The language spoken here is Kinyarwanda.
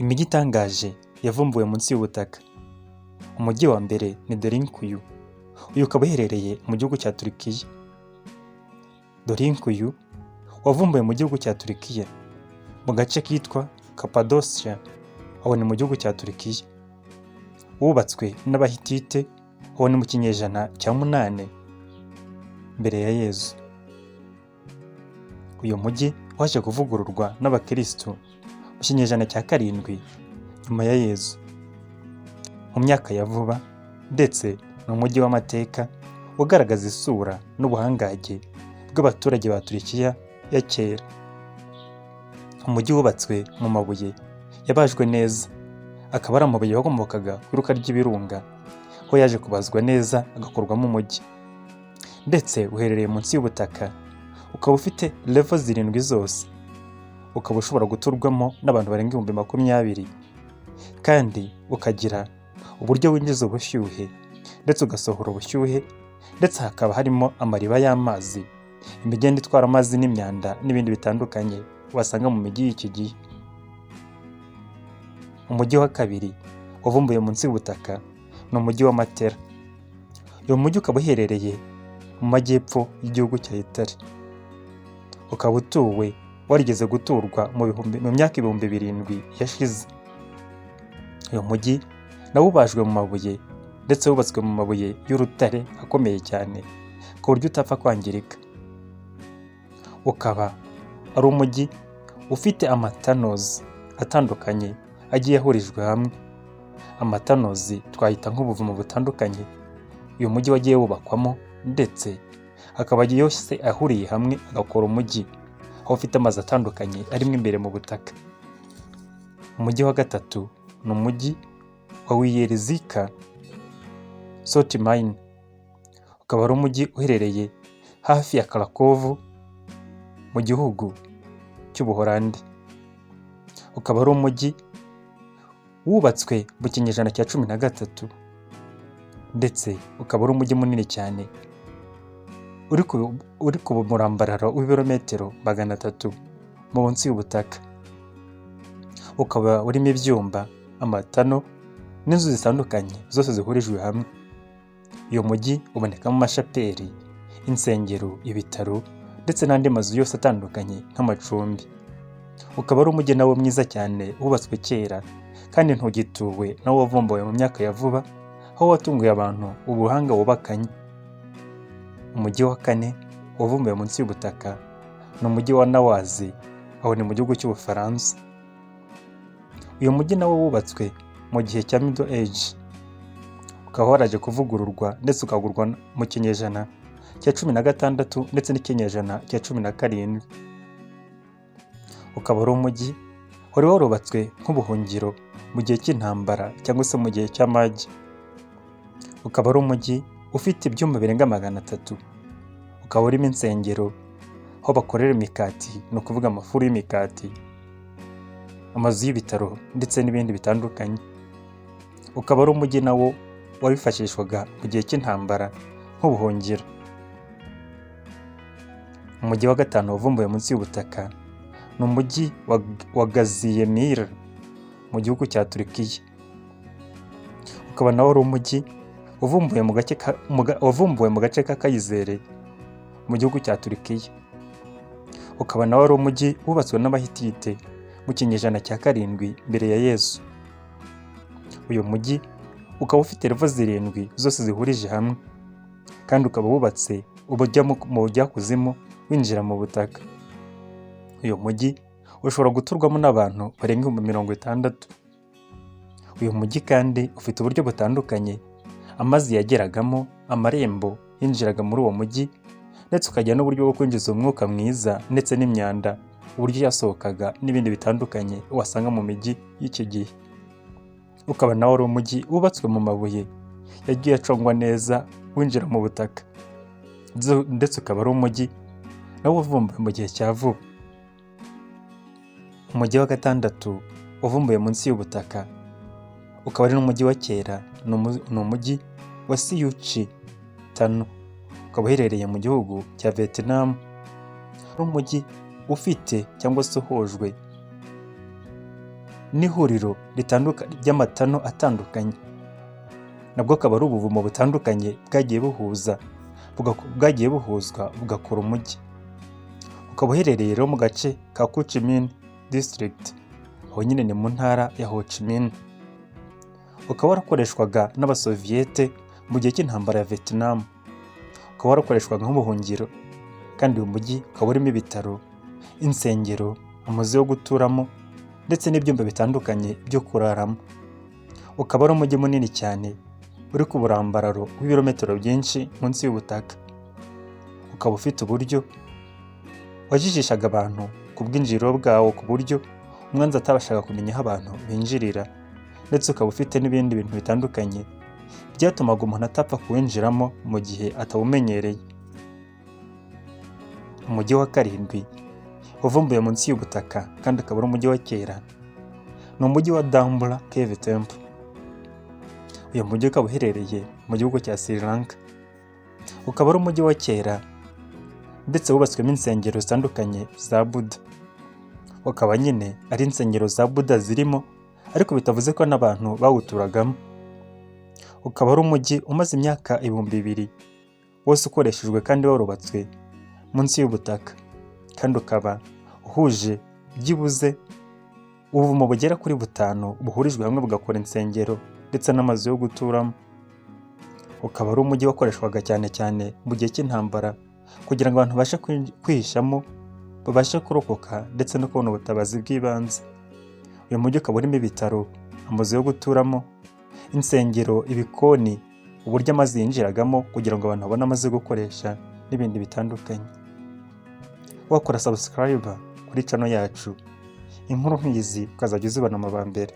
Imijyi itangaje yavumbuwe munsi y'ubutaka. Umujyi wa mbere ni Derinkuyu. Uyu ukaba uherereye mu gihugu cya Turukiya. Derinkuyu wavumbuwe mu gihugu cya Turukiya mu gace kitwa Cappadocia, aho ni mu gihugu cya Turukiya. Wubatswe n'Abahitite, aho ni mu kinyejana cya 8 mbere ya Yezu. Uyu mujyi waje kuvugururwa n'Abakirisitu mu kinyejana cya 7 nyuma ya Yezu. Mu myaka ya vuba ndetse ni umujyi w'amateka ugaragaza isura n'ubuhangange bw'abaturage ba Turukiya ya kera. Umujyi wubatswe mu mabuye yabajwe neza, akaba ari amabuye yakomokaga ku iruka ry'ibirunga, aho yaje kubazwa neza agakorwamo umujyi. Ndetse uherereye munsi y'ubutaka, ukaba ufite level 7 zose, ukaba ushobora guturwamo n'abantu barenga 20,000, kandi ukagira uburyo winjiza ubushyuhe ndetse ugasohora ubushyuhe, ndetse hakaba harimo amariba y'amazi, imigende itwara amazi n'imyanda n'ibindi bitandukanye wasanga mu mijyi y'iki gihe. Umujyi wa kabiri wavumbuye munsi y'ubutaka ni umujyi wa Matera. Uyu mujyi ukaba uherereye mu majyepfo y'igihugu cya Italy. Ukaba utuwe, warigeze guturwa mu myaka 7,000 yashize. Uyu mujyi nawo ubajwe mu mabuye ndetse wubatswe mu mabuye y'urutare akomeye cyane ku buryo utapfa kwangirika. Ukaba ari umujyi ufite amatanozi atandukanye agiye ahurijwe hamwe. Amatanozi twahita nk'ubuvumo butandukanye uyu mujyi wagiye wubakwamo, ndetse akaba yose ahuriye hamwe agakora umujyi, aho ufite amazi atandukanye arimo imbere mu butaka. Umujyi wa gatatu ni umujyi wa Wierzika Salt Mine. Ukaba ari umujyi uherereye hafi ya Krakow mu gihugu cy'Ubuholandi. Ukaba ari umujyi wubatswe mu kinyejana cya 13, ndetse ukaba ari umujyi munini cyane uri ku murambararo w'ibirometero 300 munsi y'ubutaka. Ukaba urimo ibyumba, amatano n'inzu zitandukanye zose zihurijwe hamwe. Uyu mujyi ubonekamo amashapeli, insengero, ibitaro ndetse n'andi mazu yose atandukanye nk'amacumbi. Ukaba ari umujyi nawo mwiza cyane wubatswe kera kandi ntugituwe, nawo wavumbuwe mu myaka ya vuba, aho watunguye abantu ubuhanga wubakanye. Umujyi wa kane wavumbuwe munsi y'ubutaka ni umujyi wa Nawazi, aho ni mu gihugu cy'Ubufaransa. Uyu mujyi nawo wubatswe mu gihe cya Middle Age, ukaba waraje kuvugururwa ndetse ukagurwa mu kinyejana cya 16 ndetse n'ikinyejana cya 17. Ukaba ari umujyi wari warubatswe nk'ubuhungiro mu gihe cy'intambara cyangwa se mu gihe cy'amage. Ukaba ari umujyi ufite ibyumba birenga 300. Ukaba urimo insengero, aho bakorera imikati, ni ukuvuga amafuru y'imikati, amazu y'ibitaro ndetse n'ibindi bitandukanye. Ukaba ari umujyi nawo wifashishwaga mu gihe cy'intambara nk'ubuhungiro. Umujyi wa gatanu wavumbuwe munsi y'ubutaka ni umujyi wa Gaziemir mu gihugu cya Turukiya. Ukaba nawo ari umujyi wavumbuwe mu gace ka Kayizere mu gihugu cya Turukiya. Ukaba nawo ari umujyi wubatswe n'Abahitite mu kinyejana cya 7 mbere ya Yezu. Uyu mujyi ukaba ufite level 7 zose zihurije hamwe, kandi ukaba wubatse ubujya mu bujyakuzimu winjira mu butaka. Uyu mujyi ushobora guturwamo n'abantu barenga 60,000. Uyu mujyi kandi ufite uburyo butandukanye amazi yageragamo, amarembo yinjiraga muri uwo mujyi, ndetse ukagira n'uburyo bwo kwinjiza umwuka mwiza ndetse n'imyanda, uburyo yasohokaga n'ibindi bitandukanye wasanga mu mijyi y'iki gihe. Ukaba nawo ari umujyi wubatswe mu mabuye yagiye acongwa neza winjira mu butaka, ndetse ukaba ari umujyi nawo wavumbuwe mu gihe cya vuba. Umujyi wa gatandatu wavumbuwe munsi y'ubutaka, ukaba ari n'umujyi wa kera, ni umujyi wa Siuchi Tano. Ukaba uherereye mu gihugu cya Vietnam. Ari umujyi ufite cyangwa se uhujwe n'ihuriro ry'amatano atandukanye, nabwo akaba ari ubuvumo butandukanye bwagiye buhuzwa bugakora umujyi. Ukaba uherereye rero mu gace ka Ho Chi Minh District, aho nyine ni mu ntara ya Ho Chi Minh. Ukaba warakoreshwaga n'Abasoviyete mu gihe cy'intambara ya Vietnam, ukaba warakoreshwaga nk'ubuhungiro, kandi uyu mujyi ukaba urimo ibitaro, insengero, amazu yo guturamo ndetse n'ibyumba bitandukanye byo kuraramo. Ukaba ari umujyi munini cyane uri ku burambararo w'ibirometero byinshi munsi y'ubutaka. Ukaba ufite uburyo wajijishaga abantu ku bwinjiriro bwawo, ku buryo umwanzi atabashaga kumenya aho abantu binjirira, ndetse ukaba ufite n'ibindi bintu bitandukanye byatumaga umuntu atapfa kuwinjiramo mu gihe atawumenyereye. Umujyi wa karindwi wavumbuye munsi y'ubutaka kandi ukaba ari umujyi wa kera, ni umujyi wa Dambra Cave Temple. Uyu mujyi ukaba uherereye mu gihugu cya Sri Lanka. Ukaba ari umujyi wa kera ndetse wubatswemo insengero zitandukanye za Buddha. Ukaba nyine ari insengero za Buddha zirimo, ariko bitavuze ko n'abantu bawuturagamo. Ukaba ari umujyi umaze imyaka 2000 wose ukoreshejwe kandi warubatswe munsi y'ubutaka, kandi ukaba uhuje byibuze ubuvumo bugera kuri 5 buhurijwe hamwe bugakora insengero ndetse n'amazu yo guturamo. Ukaba ari umujyi wakoreshwaga cyane cyane mu gihe cy'intambara kugira ngo abantu babashe kwihishamo, babashe kurokoka ndetse no kubona ubutabazi bw'ibanze. Uyu mujyi ukaba urimo ibitaro, amazu yo guturamo, insengero, ibikoni, uburyo amazi yinjiragamo kugira ngo abantu babone amazi yo gukoresha n'ibindi bitandukanye. Wakora subscribe kuri channel yacu, inkuru nk'izi ukazajya uzibona mu ba mbere.